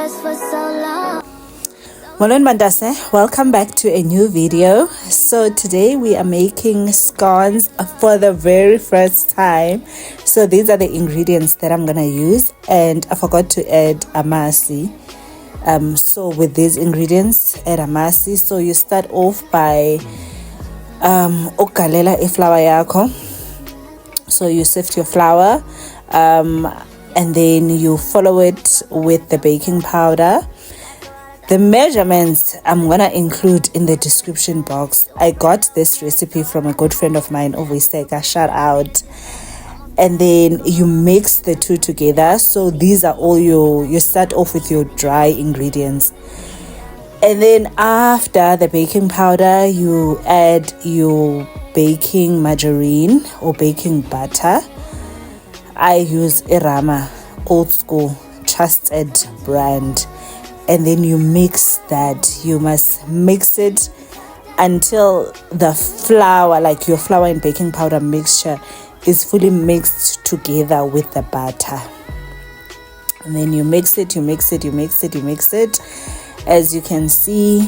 stressed for so long. Molweni Mandase, welcome back to a new video. So today we are making scones for the very first time. So these are the ingredients that I'm gonna use, and I forgot to add amasi. So with these ingredients, add amasi. So you start off by ugalela iflour yakho. So you sift your flour, and then you follow it with the baking powder. The measurements I'm gonna include in the description box. I got this recipe from a good friend of mine, Oviseka, shout out. And then you mix the two together. So these are all you start off with your dry ingredients. And then after the baking powder, you add your baking margarine or baking butter. I use Irama, old school, trusted brand. And then you mix that. You must mix it until the flour, like your flour and baking powder mixture, is fully mixed together with the butter. And then you mix it. As you can see,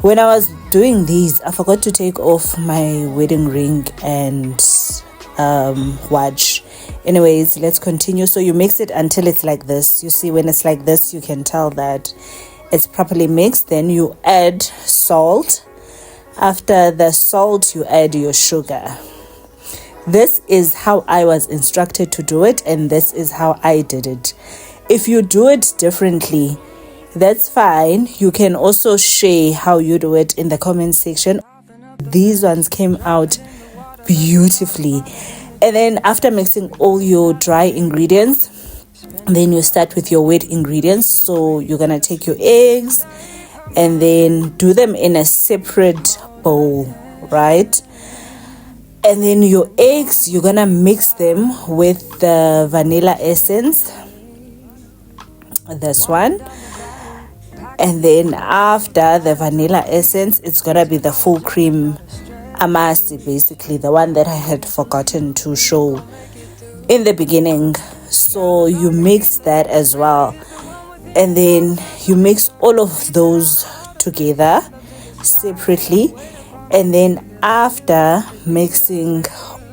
when I was doing these, I forgot to take off my wedding ring and watch. Anyways, let's continue. So you mix it until it's like this. You see, when it's like this, you can tell that it's properly mixed. Then you add salt. After the salt, you add your sugar. This is how I was instructed to do it, and this is how I did it. If you do it differently, that's fine. You can also share how you do it in the comment section. These ones came out beautifully. And then after mixing all your dry ingredients, then you start with your wet ingredients. So you're gonna take your eggs and then do them in a separate bowl, right? And then your eggs, you're gonna mix them with the vanilla essence, this one. And then after the vanilla essence, it's gonna be the full cream amasi, basically the one that I had forgotten to show in the beginning. So you mix that as well, and then you mix all of those together separately. And then after mixing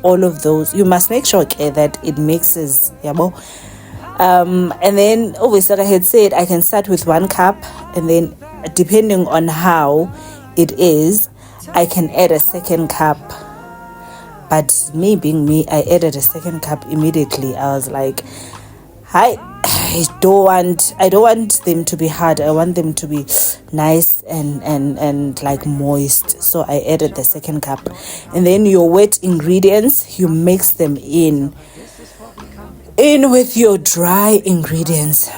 all of those, you must make sure that it mixes, and then obviously, like I had said, I can start with 1 cup, and then depending on how it is, I can add a 2nd cup. But me being me, I added a 2nd cup immediately. I was like, I don't want them to be hard. I want them to be nice and like moist. So I added the 2nd cup. And then your wet ingredients, you mix them in with your dry ingredients.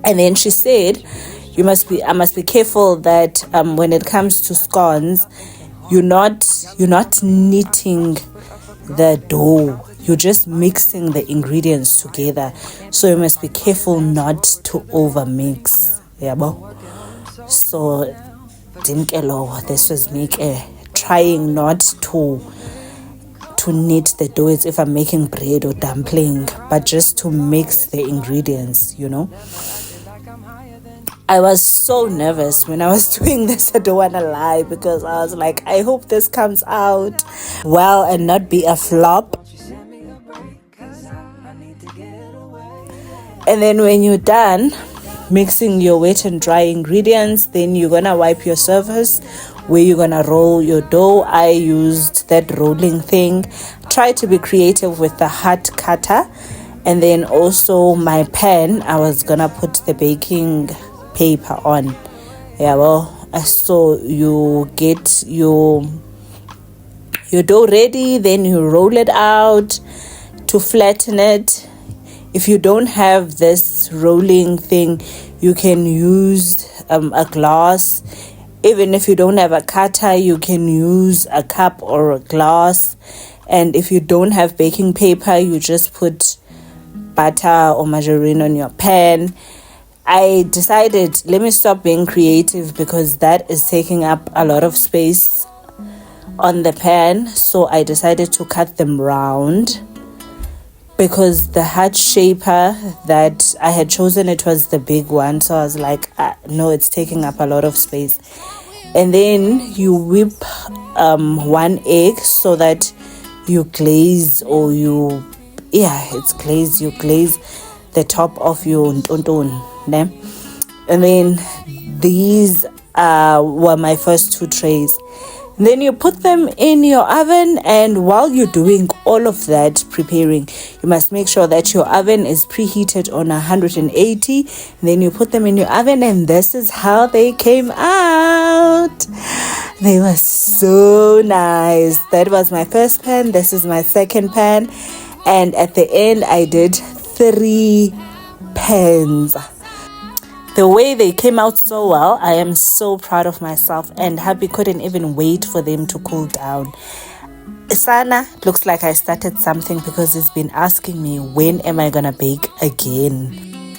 And then she said, I must be careful that when it comes to scones, you're not kneading the dough. You're just mixing the ingredients together. So you must be careful not to over mix. So this was me trying not to knead the dough as if I'm making bread or dumpling, but just to mix the ingredients, I was so nervous when I was doing this. I don't want to lie, because I was like, I hope this comes out well and not be a flop. And then when you're done mixing your wet and dry ingredients, then you're gonna wipe your surface where you're gonna roll your dough. I used that rolling thing. Try to be creative with the hot cutter. And then also my pan, I was gonna put the baking paper on. So you get your dough ready, then you roll it out to flatten it. If you don't have this rolling thing, you can use a glass. Even if you don't have a cutter, you can use a cup or a glass. And if you don't have baking paper, you just put butter or margarine on your pan. I decided, let me stop being creative, because that is taking up a lot of space on the pan. So I decided to cut them round. because the heart shaper that I had chosen, it was the big one. So I was like, no, it's taking up a lot of space. And then you whip 1 egg so that you glaze, or it's glaze. You glaze the top of your ntonton. And then these were my first 2 trays. Then you put them in your oven, and while you're doing all of that preparing, you must make sure that your oven is preheated on 180. And then you put them in your oven, and this is how they came out. They were so nice. That was my first pan. This is my second pan. And at the end, I did 3 pans. The way they came out so well, I am so proud of myself, and hubby couldn't even wait for them to cool down. Sana looks like I started something, because he's been asking me, when am I gonna bake again?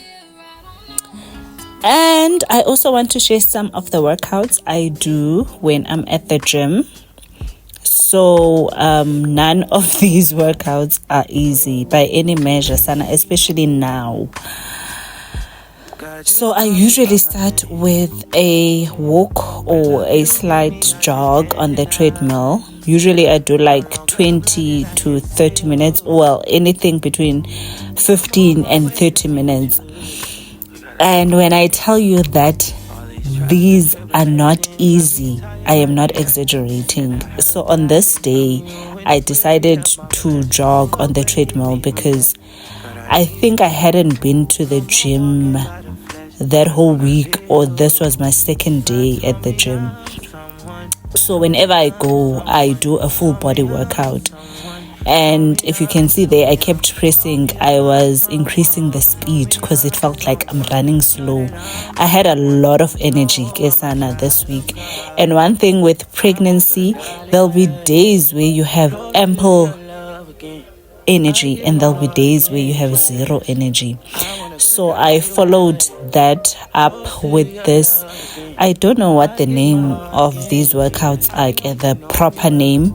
And I also want to share some of the workouts I do when I'm at the gym. So none of these workouts are easy by any measure, Sana, especially now. So I usually start with a walk or a slight jog on the treadmill. Usually I do like 20 to 30 minutes, well, anything between 15 and 30 minutes. And when I tell you that these are not easy, I am not exaggerating. So on this day, I decided to jog on the treadmill because I think I hadn't been to the gym that whole week, or this was my second day at the gym. So whenever I go, I do a full body workout. And if you can see there, I kept pressing. I was increasing the speed because it felt like I'm running slow. I had a lot of energy, Kesana, this week. And one thing with pregnancy, there'll be days where you have ample energy, and there'll be days where you have zero energy. So I followed that up with this. I don't know what the name of these workouts are, the proper name.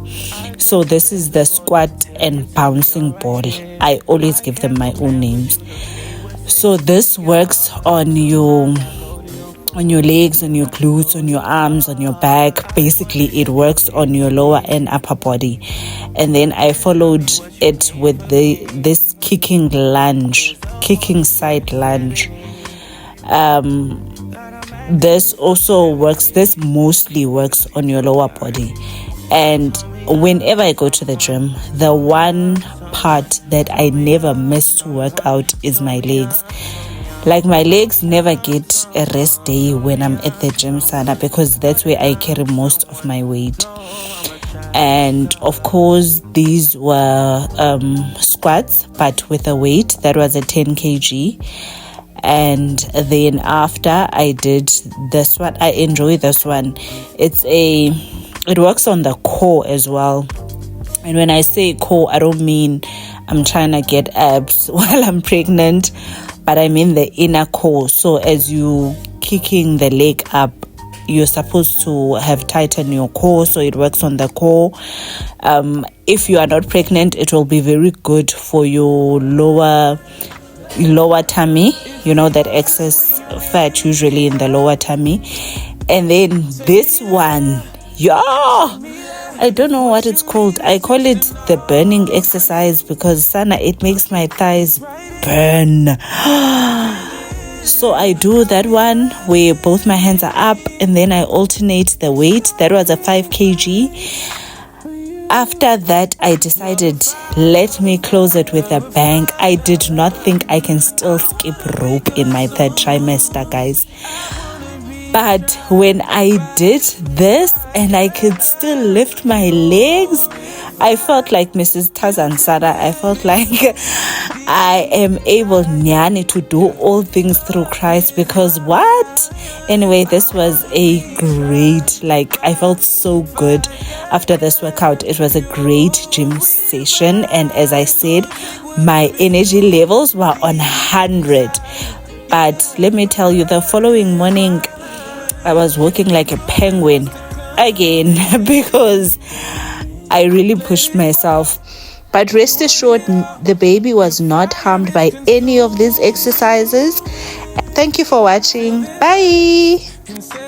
So this is the squat and bouncing ball. I always give them my own names. So this works on your legs, on your glutes, on your arms, on your back. Basically, it works on your lower and upper body. And then I followed it with this kicking side lunge. This also works. This mostly works on your lower body. And whenever I go to the gym, the one part that I never miss to work out is my legs. Like, my legs never get a rest day when I'm at the gym, Sana, because that's where I carry most of my weight. And of course, these were squats, but with a weight that was a 10 kg. And then after I did this one, I enjoy this one. It works on the core as well. And when I say core, I don't mean I'm trying to get abs while I'm pregnant, but I mean the inner core. So as you kicking the leg up, you're supposed to have tightened your core, so it works on the core. If you are not pregnant, it will be very good for your lower tummy, that excess fat usually in the lower tummy. And then this one, I don't know what it's called. I call it the burning exercise because, Sana, it makes my thighs burn. So I do that one where both my hands are up, and then I alternate the weight. That was a 5 kg. After that, I decided, let me close it with a bang. I did not think I can still skip rope in my 3rd trimester, guys. But when I did this and I could still lift my legs, I felt like Mrs. Tazan Sada. I felt like I am able, Nyani, to do all things through Christ, because what? Anyway, this was a great, I felt so good after this workout. It was a great gym session. And as I said, my energy levels were on 100. But let me tell you, the following morning, I was walking like a penguin again because I really pushed myself. But rest assured, the baby was not harmed by any of these exercises. Thank you for watching. Bye.